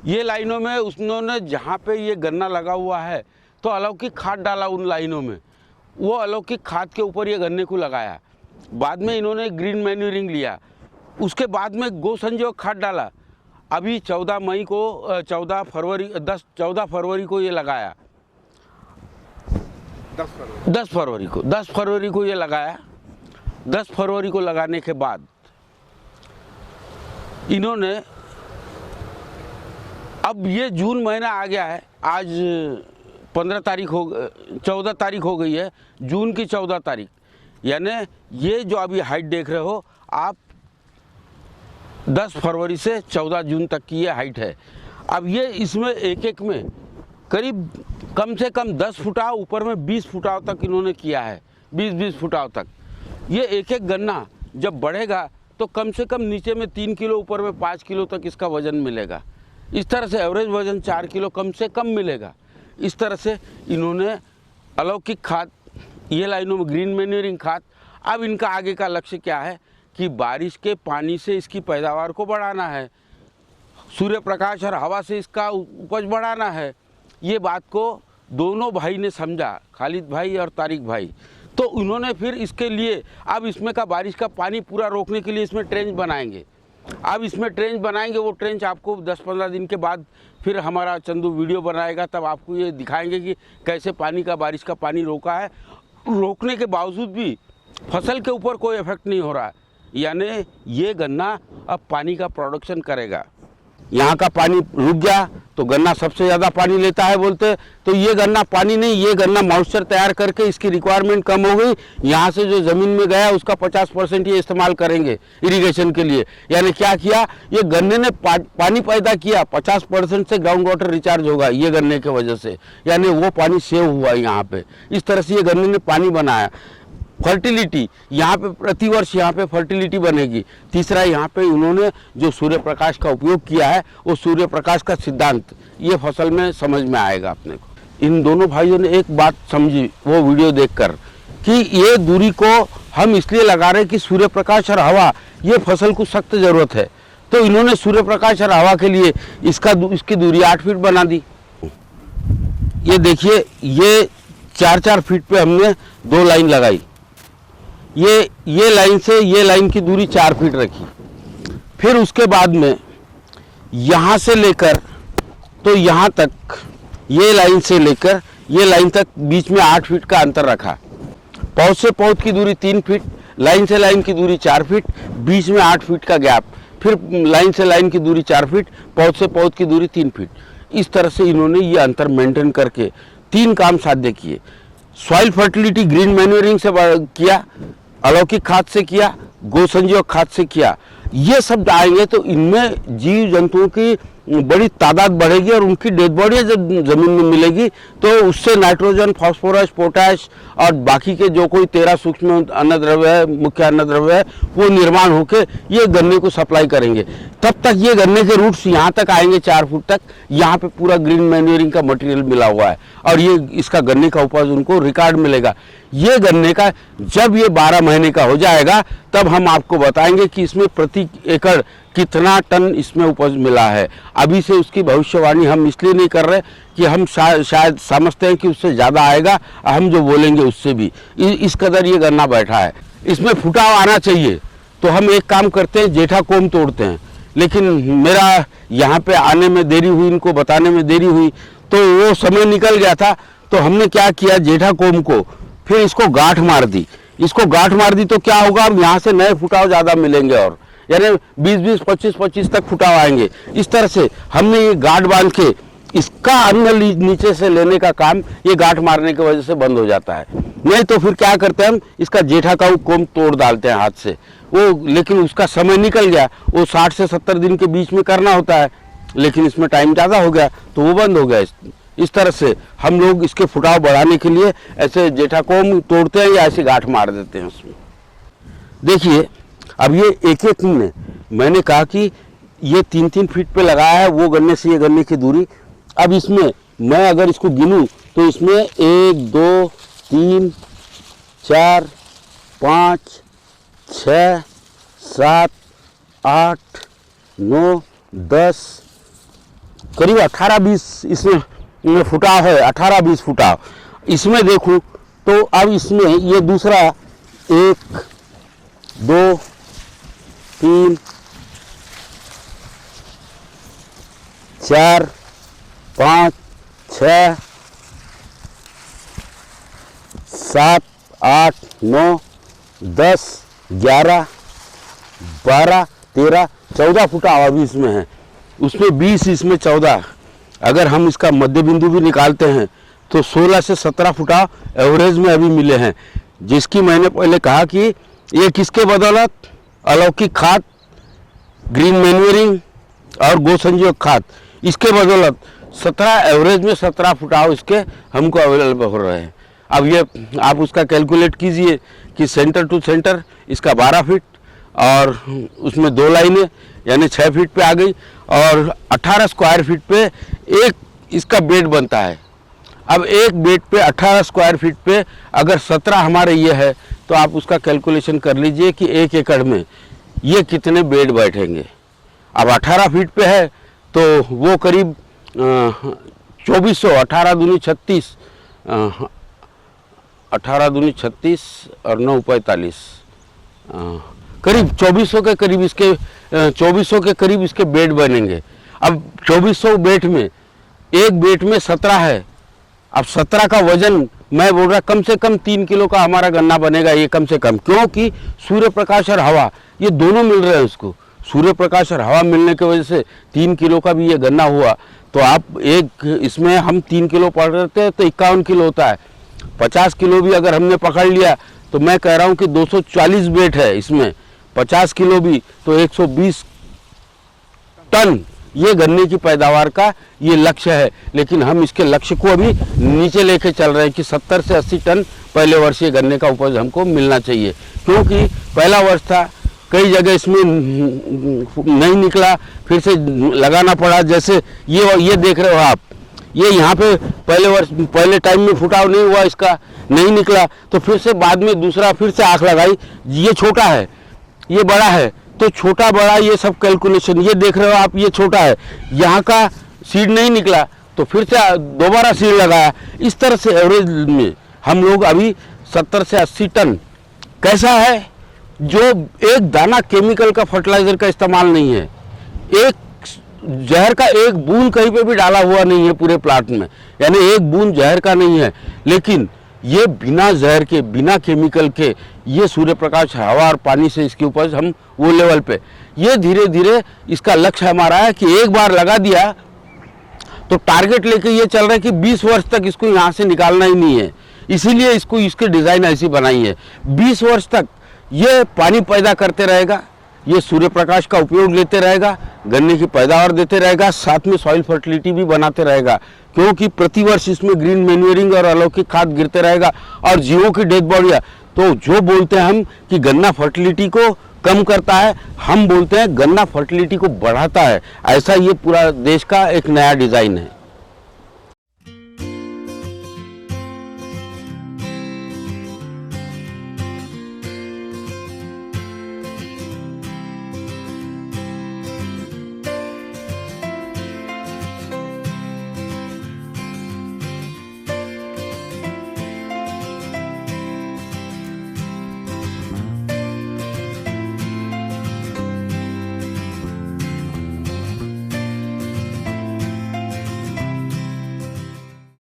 ये लाइनों में उन्होंने जहाँ पे ये गन्ना लगा हुआ है तो अलौकिक खाद डाला उन लाइनों में, वो अलौकिक खाद के ऊपर ये गन्ने को लगाया। बाद में इन्होंने ग्रीन मैन्यूरिंग लिया, उसके बाद में गो संजीवक खाद डाला। अभी 14 फरवरी को ये लगाया, 10 फरवरी को ये लगाया। 10 फरवरी को लगाने के बाद इन्होंने, अब ये जून महीना आ गया है, आज 14 तारीख हो गई है, जून की 14 तारीख, यानी ये जो अभी हाइट देख रहे हो आप 10 फरवरी से 14 जून तक की ये हाइट है। अब ये इसमें एक में करीब कम से कम 10 फुटाव, ऊपर में 20 फुटाव तक इन्होंने किया है, 20 फुटाव तक। ये एक गन्ना जब बढ़ेगा तो कम से कम नीचे में 3 किलो, ऊपर में 5 किलो तक इसका वज़न मिलेगा। इस तरह से एवरेज वज़न 4 किलो कम से कम मिलेगा। इस तरह से इन्होंने अलौकिक खाद, ये लाइनों में ग्रीन मैन्यूरिंग खाद। अब इनका आगे का लक्ष्य क्या है कि बारिश के पानी से इसकी पैदावार को बढ़ाना है, सूर्य प्रकाश और हवा से इसका उपज बढ़ाना है। ये बात को दोनों भाई ने समझा, खालिद भाई और तारिक भाई। तो उन्होंने फिर इसके लिए अब इसमें का बारिश का पानी पूरा रोकने के लिए इसमें ट्रेंच बनाएंगे। अब इसमें ट्रेंच बनाएंगे, वो ट्रेंच आपको 10-15 दिन के बाद फिर हमारा चंदू वीडियो बनाएगा, तब आपको ये दिखाएंगे कि कैसे बारिश का पानी रोका है। रोकने के बावजूद भी फसल के ऊपर कोई इफेक्ट नहीं हो रहा है, यानी ये गन्ना अब पानी का प्रोडक्शन करेगा। यहाँ का पानी रुक गया तो गन्ना सबसे ज़्यादा पानी लेता है बोलते, तो ये गन्ना पानी नहीं, ये गन्ना मॉइस्चर तैयार करके इसकी रिक्वायरमेंट कम हो गई। यहाँ से जो ज़मीन में गया उसका 50% ये इस्तेमाल करेंगे इरिगेशन के लिए। यानी क्या किया, ये गन्ने ने पानी पैदा किया, 50% से ग्राउंड वाटर रिचार्ज होगा ये गन्ने के वजह से, यानी वो पानी सेव हुआ यहाँ पे। इस तरह से ये गन्ने ने पानी बनाया। फर्टिलिटी यहाँ पे प्रतिवर्ष यहाँ पे फर्टिलिटी बनेगी। तीसरा, यहाँ पे उन्होंने जो सूर्य प्रकाश का उपयोग किया है, वो सूर्य प्रकाश का सिद्धांत ये फसल में समझ में आएगा अपने को। इन दोनों भाइयों ने एक बात समझी वो वीडियो देखकर कि ये दूरी को हम इसलिए लगा रहे कि सूर्य प्रकाश और हवा, ये फसल को सख्त ज़रूरत है। तो इन्होंने सूर्य प्रकाश और हवा के लिए इसकी दूरी 8 फीट बना दी। ये देखिए, ये 4-4 फीट पे हमने 2 लाइन लगाई। ये लाइन से ये लाइन की दूरी 4 फीट रखी। फिर उसके बाद में यहाँ से लेकर तो यहाँ तक, ये लाइन से लेकर ये लाइन तक बीच में 8 फीट का अंतर रखा। पौध से पौध की दूरी 3 फीट, लाइन से लाइन की दूरी 4 फीट, बीच में 8 फीट का गैप, फिर लाइन से लाइन की दूरी 4 फीट, पौध से पौध की दूरी 3 फीट। इस तरह से इन्होंने ये अंतर मेंटेन करके 3 काम साध्य किए। सॉइल फर्टिलिटी ग्रीन मैन्यूरिंग से किया, अलौकिक खाद से किया, गो संजीवक खाद से किया। ये सब आएंगे तो इनमें जीव जंतुओं की बड़ी तादाद बढ़ेगी और उनकी डेड बॉडी जब जमीन में मिलेगी तो उससे नाइट्रोजन, फास्फोरस, पोटैश और बाकी के जो कोई 13 सूक्ष्म अन्नद्रव्य है, मुख्य अन्नद्रव्य है, वो निर्माण होके ये गन्ने को सप्लाई करेंगे। तब तक ये गन्ने के रूट्स यहाँ तक आएंगे 4 फुट तक। यहाँ पे पूरा ग्रीन मैन्यूरिंग का मटेरियल मिला हुआ है और ये इसका गन्ने का उपज उनको रिकॉर्ड मिलेगा। ये गन्ने का जब ये 12 महीने का हो जाएगा तब हम आपको बताएंगे कि इसमें प्रति एकड़ कितना टन इसमें उपज मिला है। अभी से उसकी भविष्यवाणी हम इसलिए नहीं कर रहे कि हम शायद समझते हैं कि उससे ज़्यादा आएगा, हम जो बोलेंगे उससे भी इस कदर ये गन्ना बैठा है। इसमें फुटाव आना चाहिए तो हम एक काम करते हैं, जेठा कोम तोड़ते हैं। लेकिन मेरा यहाँ पे आने में देरी हुई, इनको बताने में देरी हुई, तो वो समय निकल गया था। तो हमने क्या किया, जेठा कोम को फिर इसको गांठ मार दी। इसको गांठ मार दी तो क्या होगा, अब यहाँ से नए फुटाव ज़्यादा मिलेंगे और यानी 20-20, 25-25 तक फुटाव आएंगे। इस तरह से हमने ये गांठ बांध के इसका अन्न नीचे से लेने का काम ये गांठ मारने की वजह से बंद हो जाता है। नहीं तो फिर क्या करते हैं हम, इसका जेठा का कोम तोड़ डालते हैं हाथ से वो, लेकिन उसका समय निकल गया। वो 60 से 70 दिन के बीच में करना होता है, लेकिन इसमें टाइम ज़्यादा हो गया तो वो बंद हो गया। इस तरह से हम लोग इसके फुटाव बढ़ाने के लिए ऐसे जेठा कोम तोड़ते हैं या ऐसे गांठ मार देते हैं उसमें। देखिए, अब ये एक में मैंने कहा कि ये 3-3 फीट पे लगाया है, वो गन्ने से ये गन्ने की दूरी। अब इसमें मैं अगर इसको गिनूं तो इसमें 1, 2, 3, 4, 5, 6, 7, 8, 9, 10, करीब 18-20 इसमें फुटाव है, 18-20 फुटाव। इसमें देखूं तो अब इसमें ये दूसरा 1 2 3 4 5 6 7 8 9 10 11 12 13 14 फुटाव अभी इसमें है, उसमें 20 इसमें 14। अगर हम इसका मध्य बिंदु भी निकालते हैं तो 16 से 17 फुटाव एवरेज में अभी मिले हैं, जिसकी मैंने पहले कहा कि ये किसके बदौलत, अलौकिक खाद, ग्रीन मैन्यूरिंग और गो संजीवक खाद, इसके बदौलत 17 एवरेज में 17 फुटाव इसके हमको अवेलेबल हो रहे हैं। अब ये आप उसका कैलकुलेट कीजिए कि सेंटर टू सेंटर इसका 12 फीट और उसमें 2 लाइनें यानी 6 फीट पे आ गई, और 18 स्क्वायर फीट पे एक इसका बेड बनता है। अब एक बेड पे 18 स्क्वायर फीट पे अगर 17 हमारे ये है तो आप उसका कैलकुलेशन कर लीजिए कि 1 एकड़ में ये कितने बेड बैठेंगे। अब 18 फीट पे है तो वो करीब 2400, 18 दूनी 36, 18 दूनी 36 और 9 45, करीब 2400 के करीब इसके 2400 के करीब इसके बेड बनेंगे। अब 2400 बेड में एक बेड में 17 है, अब 17 का वजन मैं बोल रहा कम से कम 3 किलो का हमारा गन्ना बनेगा, ये कम से कम, क्योंकि सूर्य प्रकाश और हवा ये दोनों मिल रहे हैं उसको। सूर्य प्रकाश और हवा मिलने की वजह से 3 किलो का भी ये गन्ना हुआ। तो आप एक इसमें हम 3 किलो पकड़ते हैं तो 51 किलो होता है। 50 किलो भी अगर हमने पकड़ लिया तो मैं कह रहा हूँ कि 240 बेट है इसमें, 50 किलो भी तो 120 टन ये गन्ने की पैदावार का ये लक्ष्य है। लेकिन हम इसके लक्ष्य को अभी नीचे लेके चल रहे हैं कि 70 से 80 टन पहले वर्ष ये गन्ने का उपज हमको मिलना चाहिए, क्योंकि पहला वर्ष था, कई जगह इसमें नहीं निकला, फिर से लगाना पड़ा। जैसे ये देख रहे हो आप, ये यहाँ पे पहले टाइम में फुटाव नहीं हुआ, इसका नहीं निकला, तो फिर से बाद में दूसरा फिर से आँख लगाई, ये छोटा है ये बड़ा है, तो छोटा बड़ा ये सब कैलकुलेशन, ये देख रहे हो आप, ये छोटा है, यहाँ का सीड नहीं निकला तो फिर से दोबारा सीड लगाया। इस तरह से एवरेज में हम लोग अभी 70 से 80 टन, कैसा है जो एक दाना केमिकल का फर्टिलाइजर का इस्तेमाल नहीं है, एक जहर का एक बूंद कहीं पे भी डाला हुआ नहीं है पूरे प्लाट में, यानी एक बूंद जहर का नहीं है। लेकिन ये बिना जहर के, बिना केमिकल के, ये सूर्य प्रकाश, हवा और पानी से इसकी उपज हम वो लेवल पे, ये धीरे धीरे इसका लक्ष्य हमारा है कि एक बार लगा दिया तो टारगेट लेके ये चल रहा है कि 20 वर्ष तक इसको यहाँ से निकालना ही नहीं है। इसीलिए इसको इसकी डिज़ाइन ऐसी बनाई है, 20 वर्ष तक ये पानी पैदा करते रहेगा, ये सूर्य प्रकाश का उपयोग लेते रहेगा, गन्ने की पैदावार देते रहेगा, साथ में सॉइल फर्टिलिटी भी बनाते रहेगा, क्योंकि प्रतिवर्ष इसमें ग्रीन मैन्यूरिंग और अलौकिक खाद गिरते रहेगा और जीवों की डेथ बॉडियाँ। तो जो बोलते हैं हम कि गन्ना फर्टिलिटी को कम करता है, हम बोलते हैं गन्ना फर्टिलिटी को बढ़ाता है। ऐसा ये पूरा देश का एक नया डिज़ाइन है।